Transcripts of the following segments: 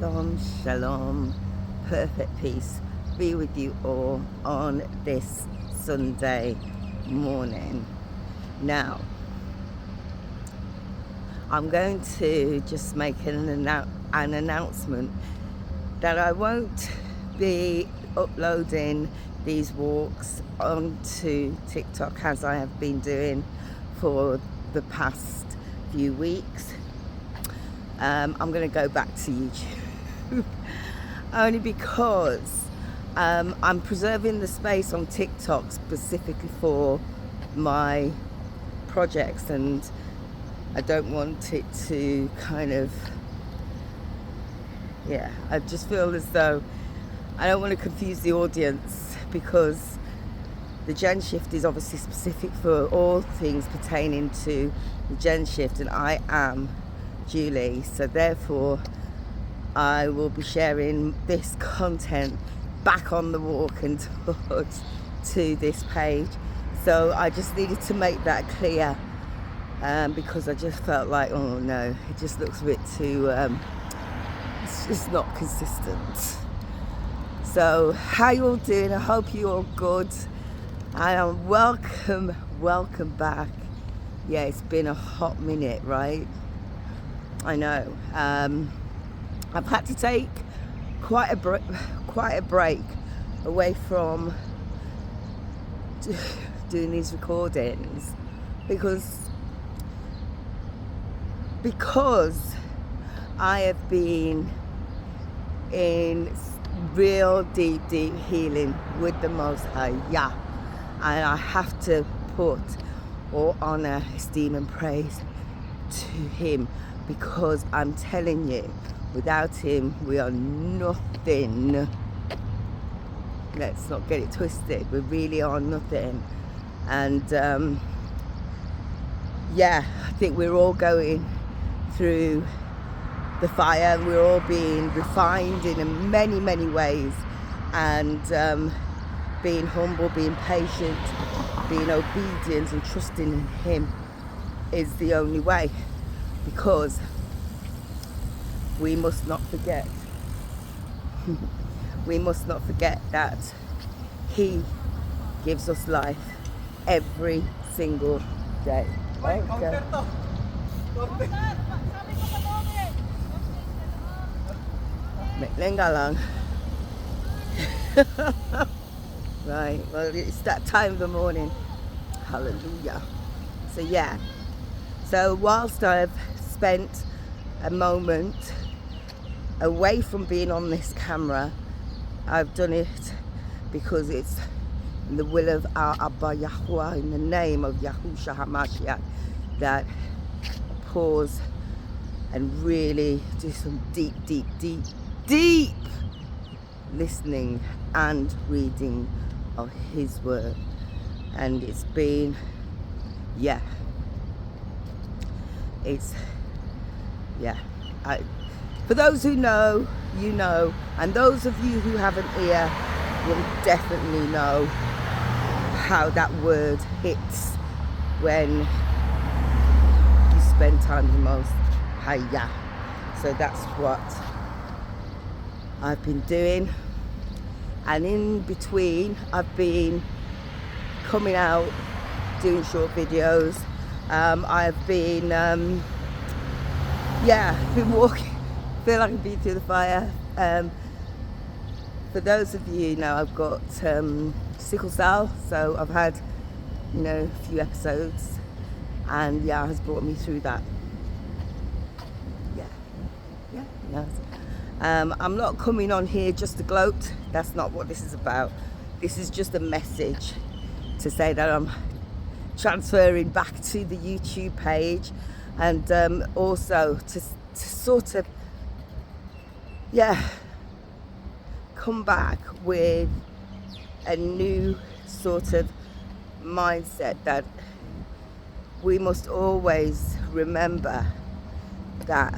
Shalom, shalom, perfect peace be with you all on this Sunday morning. Now, I'm going to just make an announcement that I won't be uploading these walks onto TikTok as I have been doing for the past few weeks. I'm going to go back to YouTube only because I'm preserving the space on TikTok specifically for my projects, and I don't want it to I just feel as though I don't want to confuse the audience, because the Gen Shift is obviously specific for all things pertaining to the Gen Shift, and I am Julie, so therefore I will be sharing this content back on the walk and towards to this page. So I just needed to make that clear, because I just felt like, oh no, it just looks a bit too it's just not consistent. So how you all doing? I hope you all good. I am welcome back. Yeah, it's been a hot minute, right? I know. I've had to take quite a break away from doing these recordings because I have been in real deep healing with the Most High, yeah, and I have to put all honor, esteem and praise to Him, because I'm telling you, without Him we are nothing. Let's not get it twisted, we really are nothing. And I think we're all going through the fire, and we're all being refined in many ways, and being humble, being patient, being obedient and trusting in Him is the only way, because we must not forget that He gives us life every single day. Okay. Lengga lang. Right, well, it's that time of the morning. Hallelujah. So yeah, so whilst I've spent a moment away from being on this camera, I've done it because it's in the will of our Abba Yahuwah, in the name of Yahushua HaMashiach, that I pause and really do some deep listening and reading of His word. And it's been, for those who know, you know, and those of you who have an ear will definitely know how that word hits when you spend time the most. Hiya. So that's what I've been doing, and in between I've been coming out doing short videos. I've been been walking, feel like I've been through the fire. For those of you know, I've got sickle cell, so I've had a few episodes, and it has brought me through that. I'm not coming on here just to gloat. That's not what this is about. This is just a message to say that I'm transferring back to the YouTube page, and also to sort of come back with a new sort of mindset that we must always remember that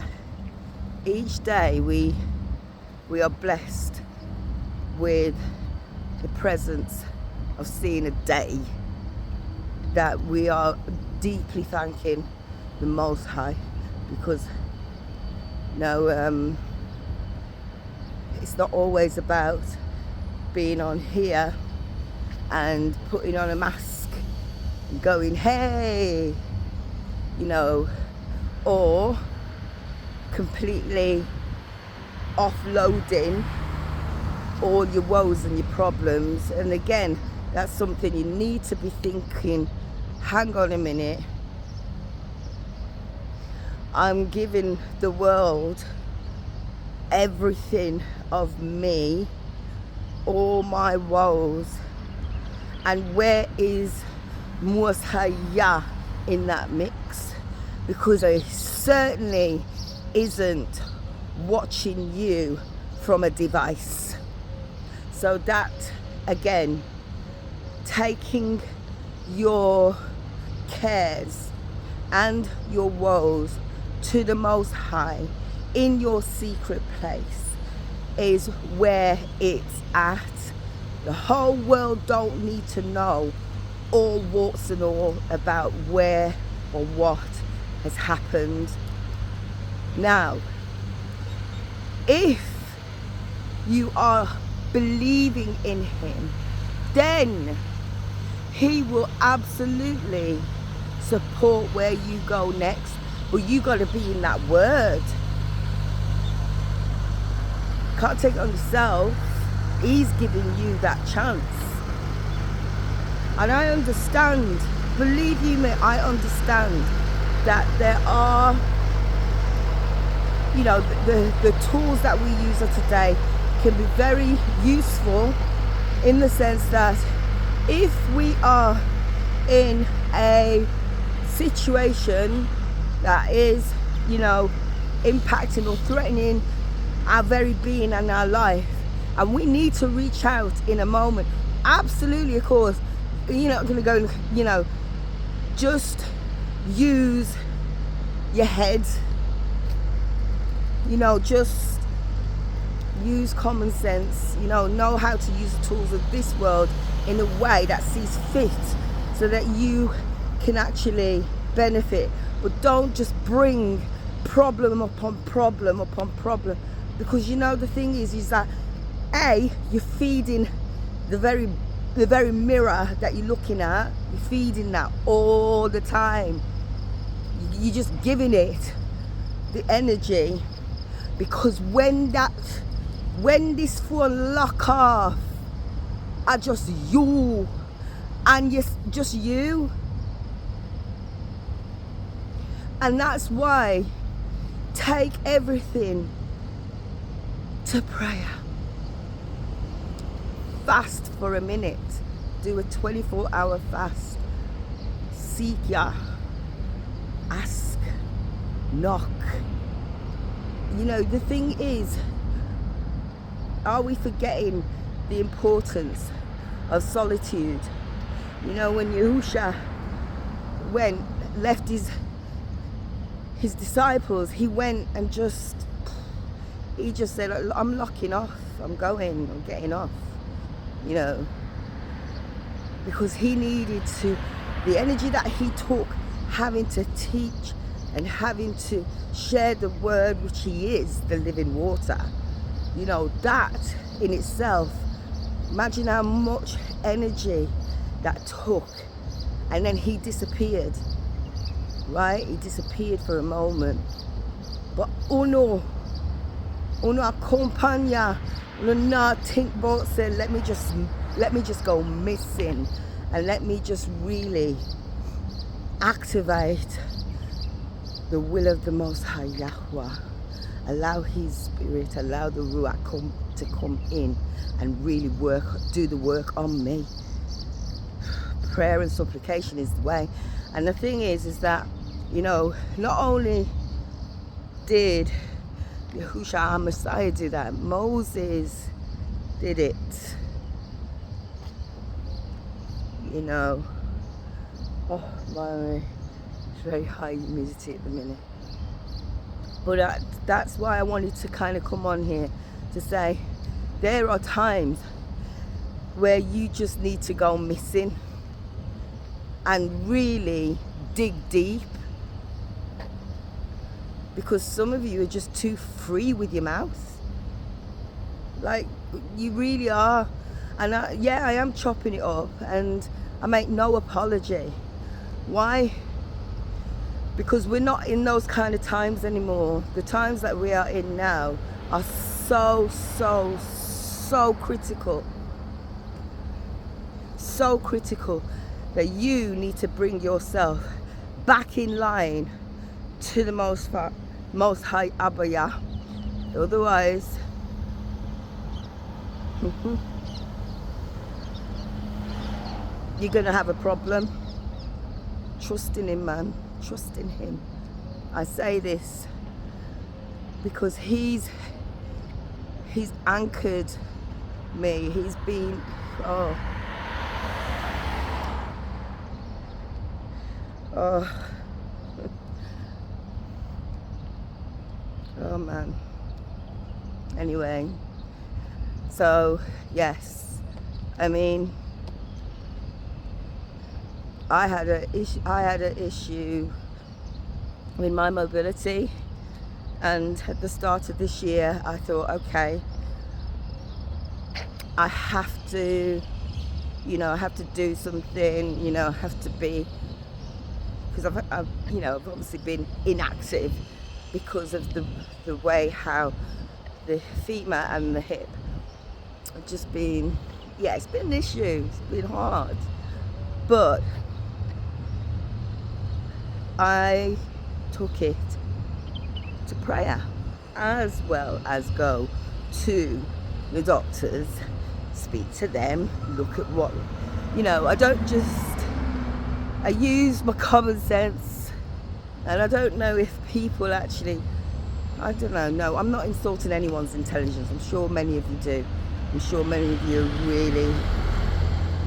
each day we are blessed with the presence of seeing a day that we are deeply thanking the Most High, because It's not always about being on here and putting on a mask and going, hey, you know, or completely offloading all your woes and your problems. And again, that's something you need to be thinking, hang on a minute, I'm giving the world everything of me, all my woes, and where is Mushaya in that mix? Because I certainly isn't watching you from a device. So that, again, taking your cares and your woes to the Most High in your secret place is where it's at. The whole world don't need to know all warts and all about where or what has happened. Now, if you are believing in him, then he will absolutely support where you go next. But you got to be in that word. Can't take it on yourself. He's giving you that chance. And I understand, believe you me, I understand that there are, you know, the tools that we use of today can be very useful in the sense that if we are in a situation that is, you know, impacting or threatening our very being and our life, and we need to reach out in a moment, absolutely, of course, you're not going to go, you know, just use your head, you know, just use common sense, you know how to use the tools of this world in a way that sees fit so that you can actually benefit. But don't just bring problem upon problem upon problem, because you know the thing is that you're feeding the very mirror that you're looking at. You're feeding that all the time. You're just giving it the energy, because when this phone lock off, are just you and just you. And that's why take everything to prayer. Fast for a minute. Do a 24-hour fast. Seek Yah. Ask. Knock. You know, the thing is, are we forgetting the importance of solitude? You know, when Yahusha left his disciples, he went and he just said, I'm locking off, I'm getting off, you know, because he needed to, the energy that he took, having to teach and having to share the word, which he is, the living water, you know, that in itself, imagine how much energy that took. And then he disappeared, right? He disappeared for a moment. But uno accompagna, uno not think about say, let me just go missing, and let me just really activate the will of the Most High Yahweh. Allow his spirit, allow the Ruach to come in and really do the work on me. Prayer and supplication is the way. And the thing is that, you know, not only did Yahushua our Messiah do that, Moses did it. You know, oh my, it's very high humidity at the minute. But that's why I wanted to kind of come on here to say there are times where you just need to go missing and really dig deep, because some of you are just too free with your mouth. Like, you really are. And I am chopping it up, and I make no apology. Why? Because we're not in those kind of times anymore. The times that we are in now are so critical. So critical that you need to bring yourself back in line to the most high Abaya. Otherwise, you're gonna have a problem. Trust in him, man. Trust in him. I say this because he's anchored me. He's been, oh man. Anyway, so yes, I mean, I had an issue with my mobility, and at the start of this year I thought, okay, I have to do something, I have to be, because I've obviously been inactive because of the way how the femur and the hip have just been, it's been an issue, it's been hard. But I took it to prayer, as well as go to the doctors, speak to them, look at what, I use my common sense, and I don't know if people actually, I don't know, no, I'm not insulting anyone's intelligence. I'm sure many of you do. I'm sure many of you really,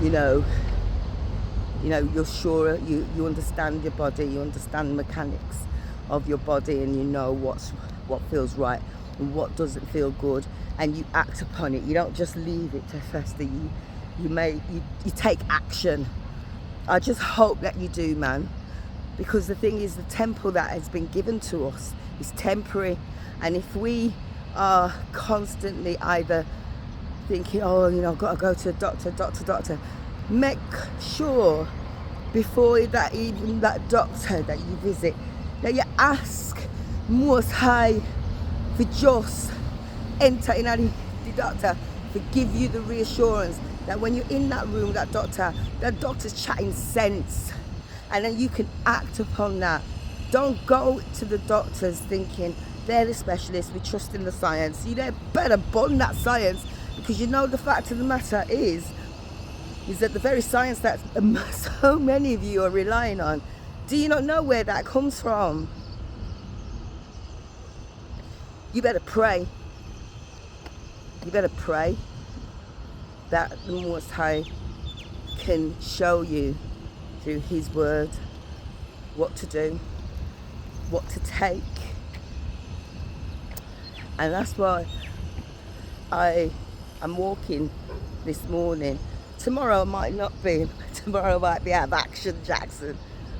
you're sure, you understand your body, you understand the mechanics of your body, and you know what feels right and what doesn't feel good, and you act upon it. You don't just leave it to fester. You take action. I just hope that you do, man, because the thing is, the temple that has been given to us is temporary, and if we are constantly either thinking, I've got to go to a doctor, make sure before that doctor that you visit, that you ask Most High for just enter in the doctor, to give you the reassurance that when you're in that room, that doctor's chatting sense, and then you can act upon that. Don't go to the doctors thinking they're the specialists, we trust in the science. You better bun that science, because the fact of the matter is that the very science that so many of you are relying on, do you not know where that comes from? You better pray. You better pray that the Most High can show you through His Word what to do, what to take. And that's why I'm walking this morning. Tomorrow might not be. Tomorrow might be out of action, Jackson.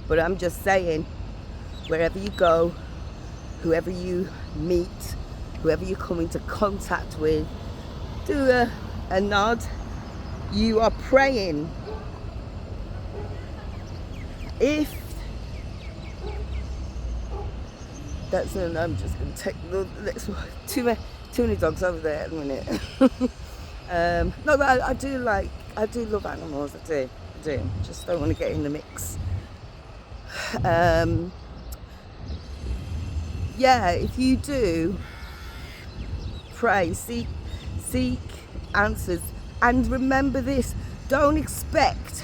But I'm just saying, wherever you go, whoever you meet, whoever you come into contact with, do a nod. You are praying. If that's it, I'm just going to take the next one. Too many dogs over there at the minute. No, but I do love animals. I do. Just don't want to get in the mix. If you do pray, seek answers, and remember this: don't expect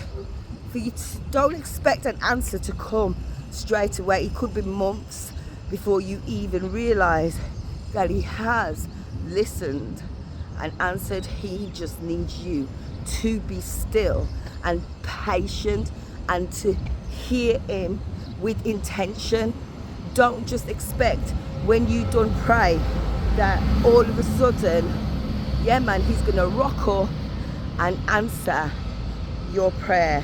an answer to come straight away. It could be months before you even realize that He has listened and answered. He just needs you to be still and patient, and to hear Him with intention. Don't just expect when you done pray that all of a sudden, He's gonna rock up and answer your prayer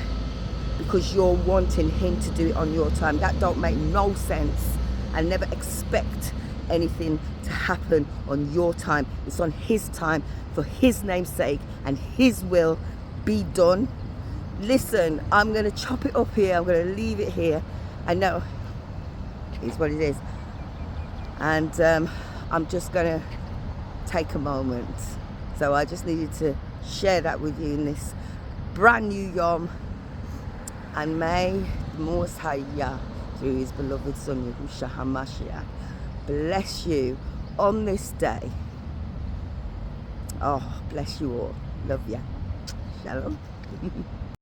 because you're wanting Him to do it on your time. That don't make no sense. And never expect anything to happen on your time. It's on his time, for his name's sake, and his will be done. Listen, I'm going to chop it up here. I'm going to leave it here. I know it's what it is. And I'm just going to take a moment. So I just needed to share that with you in this brand new Yom. And may the Most High Yah, through his beloved Son Yahushua HaMashiach, bless you on this day. Oh, bless you all. Love ya. Shalom.